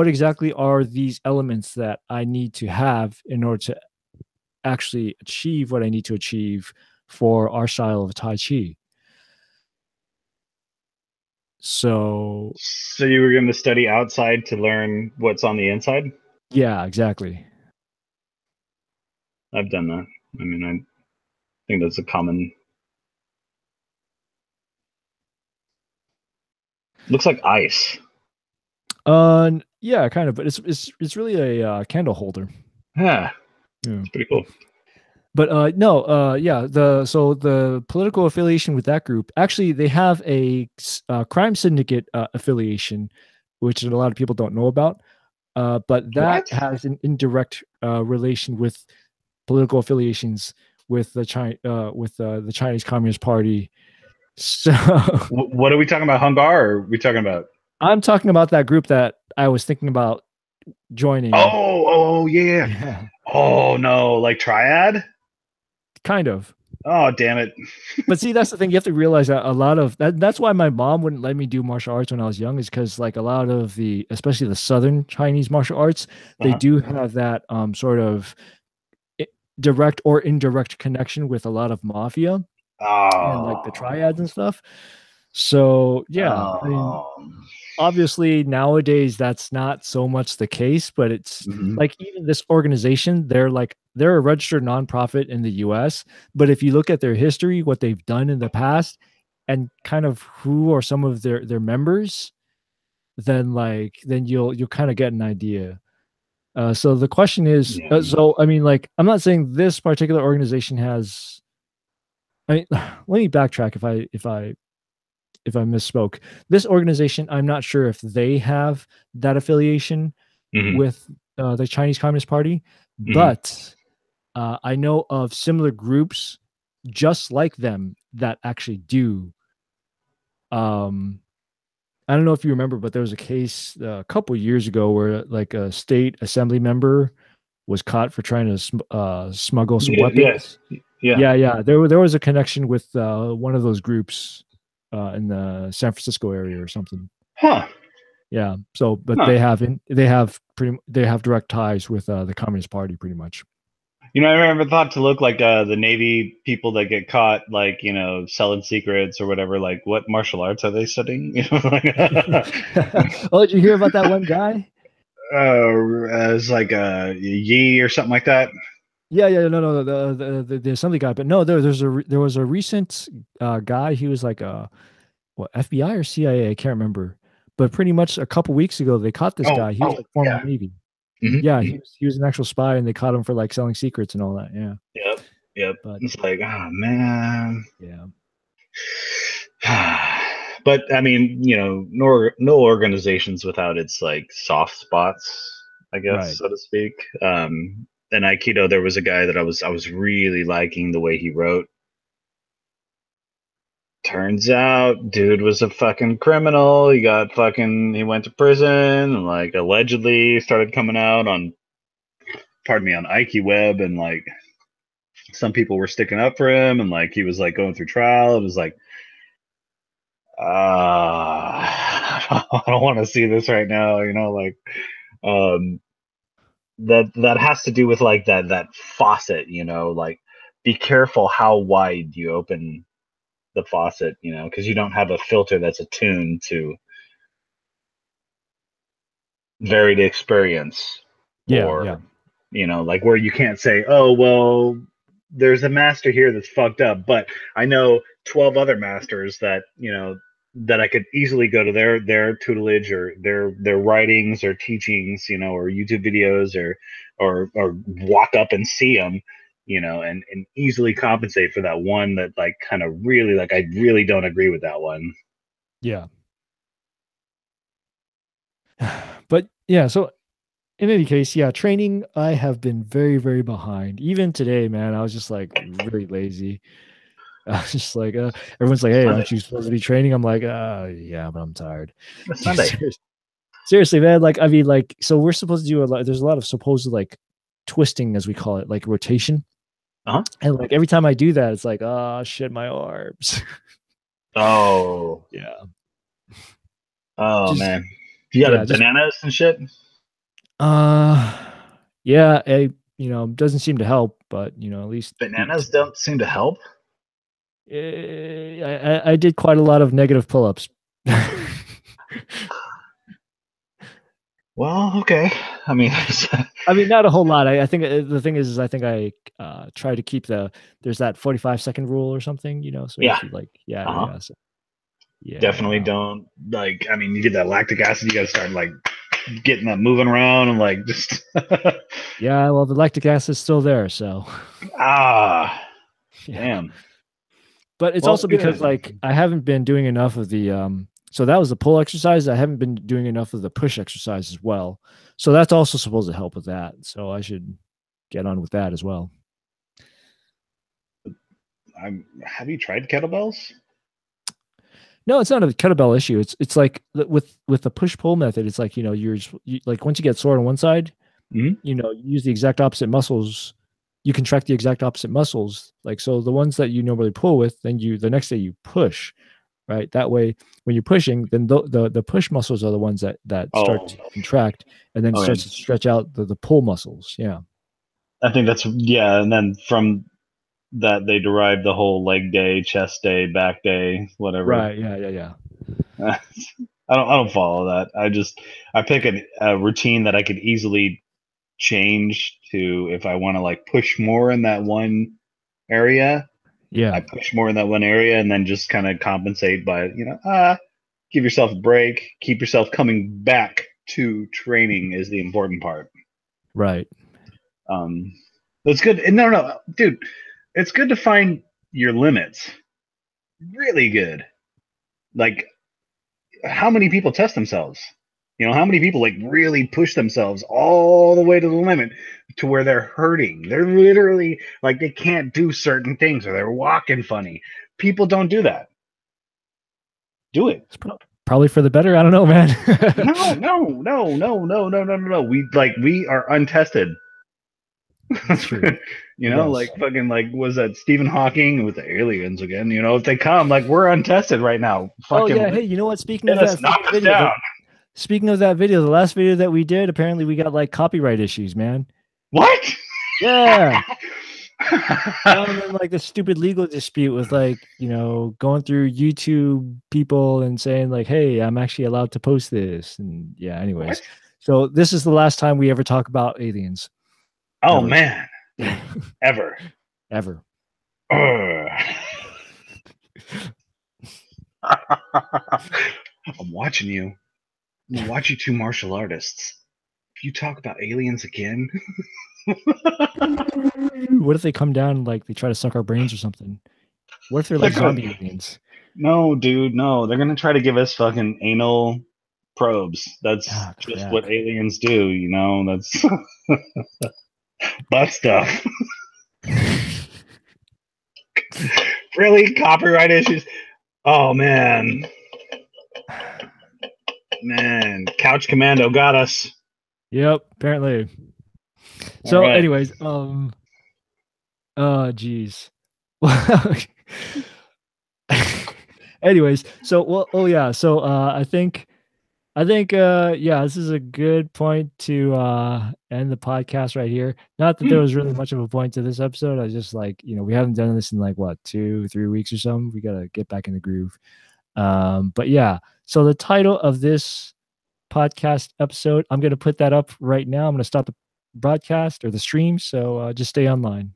S1: exactly are these elements that I need to have in order to actually achieve what I need to achieve for our style of Tai Chi. So
S2: So you were going to study outside to learn what's on the inside?
S1: yeah, exactly.
S2: I've done that. I mean, I think that's a common. Looks like ice.
S1: Yeah, kind of, but it's really a candle holder.
S2: Yeah,
S1: Yeah.
S2: it's pretty cool.
S1: But no, yeah, the political affiliation with that group, actually they have a crime syndicate affiliation, which a lot of people don't know about. But that
S2: What?
S1: has an indirect relation with political affiliations with the Chinese Communist Party. So
S2: What are we talking about? Hungar? Or are we talking about?
S1: I'm talking about that group that I was thinking about joining.
S2: Oh, yeah, yeah.
S1: Yeah,
S2: Oh no, like triad?
S1: kind of.
S2: Oh, damn it.
S1: But see, that's the thing. You have to realize that a lot of that's why my mom wouldn't let me do martial arts when I was young, is because like a lot of the, especially the Southern Chinese martial arts, they
S2: Uh-huh.
S1: do have that sort of i- direct or indirect connection with a lot of mafia and like the
S2: Oh,
S1: triads and stuff. So yeah, I mean,
S2: oh.
S1: obviously nowadays that's not so much the case, but it's
S2: Mhm.
S1: like even this organization, they're a registered nonprofit in the US, but if you look at their history, what they've done in the past and kind of who are some of their members, then you'll kind of get an idea. So the question is,
S2: Yeah.
S1: so I mean, like, I'm not saying this particular organization has. I mean, let me backtrack if I misspoke. This organization, I'm not sure if they have that affiliation
S2: Hmm.
S1: with the Chinese Communist Party,
S2: Hmm.
S1: but I know of similar groups just like them that actually do. Um, I don't know if you remember, but there was a case a couple years ago where like a state assembly member was caught for trying to smuggle some
S2: Yeah, yeah,
S1: weapons.
S2: yeah.
S1: Yeah, yeah. There was a connection with one of those groups in the San Francisco area or something.
S2: Huh.
S1: Yeah. So, but
S2: Huh.
S1: they have direct ties with the Communist Party, pretty much.
S2: I never thought to look like the Navy people that get caught, like, selling secrets or whatever. Like, what martial arts are they studying?
S1: Oh, did you hear about that one guy?
S2: As like a Yi or something like that.
S1: Yeah, yeah, no, no, the assembly guy, but no, there was a recent guy. He was like a what, FBI or CIA? I can't remember, but pretty much a couple weeks ago they caught this
S2: Oh,
S1: guy. He was
S2: oh,
S1: like former
S2: yeah.
S1: Navy.
S2: Hmm.
S1: Yeah,
S2: Hmm.
S1: he was an actual spy, and they caught him for like selling secrets and all that. Yeah,
S2: Yep, yep.
S1: but
S2: It's like, oh man.
S1: yeah,
S2: But I mean, no organizations without its like soft spots, I guess,
S1: right.
S2: so to speak. In Aikido, there was a guy that I was really liking the way he wrote. Turns out, dude was a fucking criminal. He went to prison, and like allegedly started coming out on pardon me, on IQWeb, and like some people were sticking up for him, and like he was like going through trial. It was like, I don't want to see this right now, you know, like um that has to do with like that faucet, you know, like be careful how wide you open the faucet, you know, because you don't have a filter that's attuned to varied experience,
S1: Yeah, yeah,
S2: or you know, like where you can't say, oh well, there's a master here that's fucked up, but I know 12 other masters that, you know, that I could easily go to their tutelage or their writings or teachings, you know, or YouTube videos, or walk up and see them, you know, and easily compensate for that one that like kind of really like I really don't agree with that one.
S1: yeah. But yeah, so in any case, yeah, training, I have been very, very behind. Even today, man, I was just like really lazy. I was just like, everyone's like, hey,
S2: Sunday.
S1: aren't you supposed to be training? I'm like, yeah, but I'm tired.
S2: It's
S1: Dude,
S2: Sunday.
S1: seriously, man. Like, I mean, like, so we're supposed to do a lot, there's a lot of supposed like twisting, as we call it, like rotation.
S2: Uh-huh.
S1: And like every time I do that, it's like, oh shit, my arms.
S2: Oh.
S1: Yeah.
S2: Oh
S1: Just,
S2: man. You got a
S1: yeah, just,
S2: bananas and shit?
S1: uh, yeah, doesn't seem to help, but, at least eat
S2: Bananas
S1: today.
S2: don't seem to help.
S1: I did quite a lot of negative pull-ups.
S2: Well, okay. I mean,
S1: I mean, not a whole lot. I think the thing is I think I try to keep there's that 45-second rule or something, so
S2: yeah.
S1: if you like, yeah,
S2: Uh-huh.
S1: yeah, so, yeah.
S2: Definitely don't, like, I mean, you get that lactic acid, you gotta start like getting that moving around and like just
S1: Yeah, well, the lactic acid is still there, so
S2: ah,
S1: yeah.
S2: damn.
S1: But it's
S2: Well,
S1: also because
S2: good.
S1: like I haven't been doing enough of the so that was the pull exercise. I haven't been doing enough of the push exercise as well. So that's also supposed to help with that. So I should get on with that as well.
S2: Have you tried kettlebells?
S1: No, it's not a kettlebell issue. It's like with the push pull method. It's like like once you get sore on one side,
S2: Hmm.
S1: you use the exact opposite muscles. You contract the exact opposite muscles. Like so, the ones that you normally pull with, then the next day you push, right? That way, when you're pushing, then the push muscles are the ones that start
S2: Oh,
S1: to contract, and then it
S2: okay.
S1: starts to stretch out the pull muscles. Yeah.
S2: I think that's, yeah, and then from that they derive the whole leg day, chest day, back day, whatever.
S1: Right. Yeah. Yeah. Yeah.
S2: I don't follow that. I pick a routine that I could easily change to if I want to like push more in that one area. I
S1: Yeah.
S2: push more in that one area and then just kind of compensate by, give yourself a break, keep yourself coming back to training is the important part.
S1: Right.
S2: Um, that's good. No, no, dude, it's good to find your limits. Really good. Like, how many people test themselves? You know, how many people like really push themselves all the way to the limit to where they're hurting? They're literally like they can't do certain things or they're walking funny. People don't do that. Do it.
S1: It's probably for the better. I don't know, man.
S2: No, no, no, no, no, no, no, no, no. We are untested.
S1: It's true. I
S2: Like
S1: guess.
S2: fucking like was that Stephen Hawking with the aliens again? If they come, like we're untested right now.
S1: Oh
S2: Fucking
S1: yeah. Hey, you know what? Speaking
S2: hit
S1: of
S2: us,
S1: that
S2: knock
S1: freaking
S2: us
S1: video,
S2: down.
S1: the last video that we did, apparently we got like copyright issues, man.
S2: What?
S1: Yeah. Well, and then like the stupid legal dispute with like, going through YouTube people and saying like, hey, I'm actually allowed to post this. And yeah, anyways.
S2: What?
S1: So this is the last time we ever talk about aliens.
S2: Oh
S1: Ever.
S2: man, ever.
S1: Ever.
S2: Ugh. I'm watching you. I'm watching two martial artists. If you talk about aliens again,
S1: What if they come down and like they try to suck our brains or something? What if they're
S2: they're
S1: like
S2: gonna,
S1: zombie aliens?
S2: no, dude, no. They're gonna try to give us fucking anal probes. That's
S1: Ah,
S2: just what
S1: crap.
S2: aliens do. That's butt stuff. Really, copyright issues. Oh man, man, Couch Commando got us.
S1: Yep, apparently.
S2: All
S1: So,
S2: right.
S1: anyways, geez. Anyways, so well, oh yeah, so I think yeah, this is a good point to end the podcast right here. Not that there was really much of a point to this episode. I just like, we haven't done this in like what, 2, 3 weeks or something. We gotta get back in the groove. But yeah, so the title of this podcast episode, I'm gonna put that up right now. I'm gonna stop the broadcast or the stream. So just stay online.